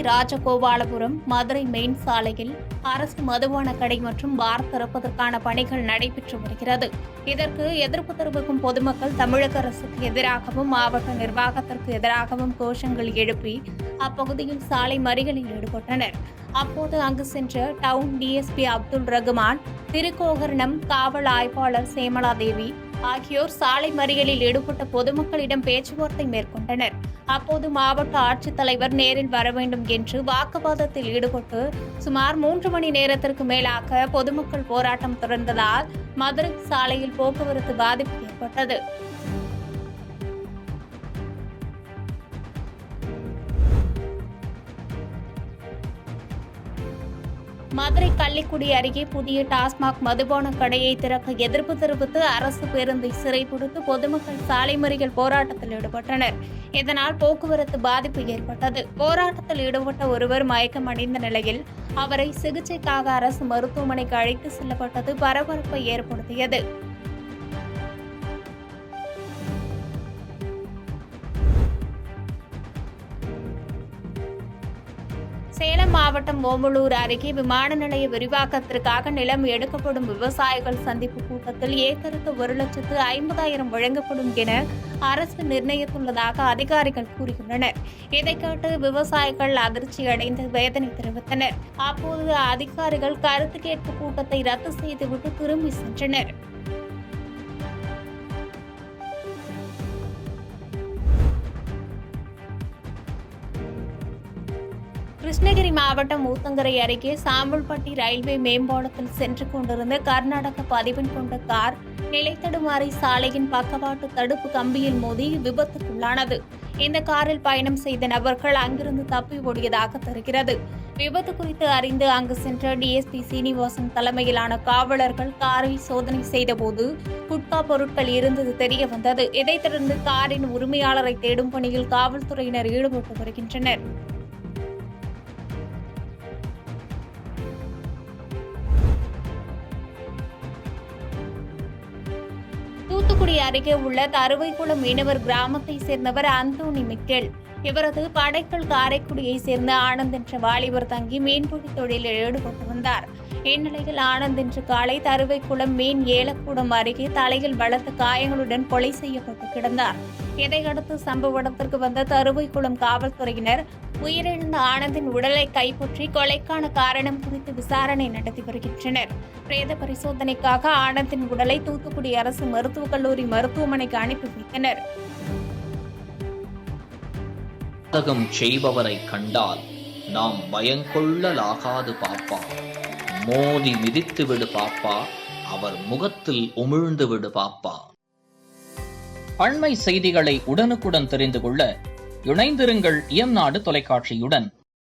Rajagopalapuram Madurai main சாலையில் அரசு மதுபான கடை மற்றும் பார் திறப்பதற்கான பணிகள் நடைபெற்று வருகிறது. இதற்கு எதிர்ப்பு தெரிவிக்கும் பொதுமக்கள் தமிழக அரசுக்கு எதிராகவும் மாவட்ட நிர்வாகத்திற்கு எதிராகவும் கோஷங்கள் எழுப்பி அப்பகுதியில் சாலை மறியலில் ஈடுபட்டனர். அப்போது அங்கு சென்ற டவுன் டிஎஸ்பி அப்துல் ரகுமான், திருக்கோகர்ணம் காவல் ஆய்வாளர் சேமலாதேவி ஆகியோர் சாலை மறியலில் ஈடுபட்ட பொதுமக்களிடம் பேச்சுவார்த்தை மேற்கொண்டனர். அப்போது மாவட்ட ஆட்சித்தலைவர் நேரில் வர வேண்டும் என்று வாக்குவாதத்தில் ஈடுபட்டு சுமார் 3 மணி நேரத்திற்கு மேலாக பொதுமக்கள் போராட்டம் தொடர்ந்ததால் மதுரை சாலையில் போக்குவரத்து பாதிப்பு ஏற்பட்டது. மதுரை கள்ளிக்குடி அருகே புதிய டாஸ்மாக் மதுபான கடையை திறக்க எதிர்ப்பு தெரிவித்து அரசு பேருந்தை சிறைபிடித்து பொதுமக்கள் சாலை மறியல் போராட்டத்தில் ஈடுபட்டனர். இதனால் போக்குவரத்து பாதிப்பு ஏற்பட்டது. போராட்டத்தில் ஈடுபட்ட ஒருவர் மயக்கம் அடைந்த நிலையில் அவரை சிகிச்சைக்காக அரசு மருத்துவமனைக்கு அழைத்து செல்லப்பட்டது பரபரப்பை ஏற்படுத்தியது. சேலம் மாவட்டம் ஓமலூர் அருகே விமான நிலைய விரிவாக்கத்திற்காக நிலம் எடுக்கப்படும் விவசாயிகள் சந்திப்பு கூட்டத்தில் ஏக்கருக்கு 1,50,000 வழங்கப்படும் என அரசு நிர்ணயித்துள்ளதாக அதிகாரிகள் கூறியுள்ளனர். இதை கேட்டு விவசாயிகள் அதிர்ச்சி அடைந்து வேதனை தெரிவித்தனர். அப்போது அதிகாரிகள் கருத்து கேட்பு கூட்டத்தை ரத்து செய்துவிட்டு திரும்பி சென்றனர். கிருஷ்ணகிரி மாவட்டம் ஊத்தங்கரை அருகே சாம்பல்பட்டி ரயில்வே மேம்பாலத்தில் சென்று கொண்டிருந்த கர்நாடக பதிவெண் கொண்ட கார் நிலைத்தடுமாறி சாலையின் பக்கவாட்டு தடுப்பு கம்பியில் மோதி விபத்துக்குள்ளானது. இந்த காரில் பயணம் செய்த நபர்கள் அங்கிருந்து தப்பி ஓடியதாக தெரிகிறது. விபத்து குறித்து அறிந்து அங்கு சென்ற டிஎஸ்பி சீனிவாசன் தலைமையிலான காவலர்கள் காரை சோதனை செய்தபோது குட்கா பொருட்கள் இருந்தது தெரிய வந்தது. இதைத் தொடர்ந்து காரின் உரிமையாளரை தேடும் பணியில் காவல்துறையினர் ஈடுபட்டு வருகின்றனர். தூத்துக்குடி அருகே உள்ள தருவைக்குளம் மீனவர் கிராமத்தை சேர்ந்தவர் அந்தோணி மிக்கேல். இவரது படைக்கல் காரைக்குடியை சேர்ந்த ஆனந்த் என்ற வாலிபர் தங்கி மீன்பிடி தொழிலில் ஈடுபட்டு வந்தார். இந்நிலையில் ஆனந்த் இன்று காலை தருவைக்குளம் மீன் ஏலக்கூடம் அருகே தலையில் பலத்த காயங்களுடன் கொலை செய்யப்பட்டு கிடந்தார். இதையடுத்து சம்பவ இடத்திற்கு வந்த தருவைக்குளம் காவல்துறையினர் உயிரிழந்த ஆனந்தின் உடலை கைப்பற்றி கொலைக்கான காரணம் குறித்து விசாரணை நடத்தி வருகின்றனர். பிரேத பரிசோதனைக்காக ஆனந்தின் உடலை தூத்துக்குடி அரசு மருத்துவக் கல்லூரி மருத்துவமனைக்கு அனுப்பி வைத்தனர். பாதகம் செய்பவரை கண்டால் நாம் பயங்கொள்ளலாகாது பாப்பா, மோதி மிதித்து விடு பாப்பா, அவர் முகத்தில் உமிழ்ந்து விடு பாப்பா. அண்மை செய்திகளை உடனுக்குடன் தெரிந்து கொள்ள இணைந்திருங்கள் இயம்நாடு தொலைக்காட்சியுடன்.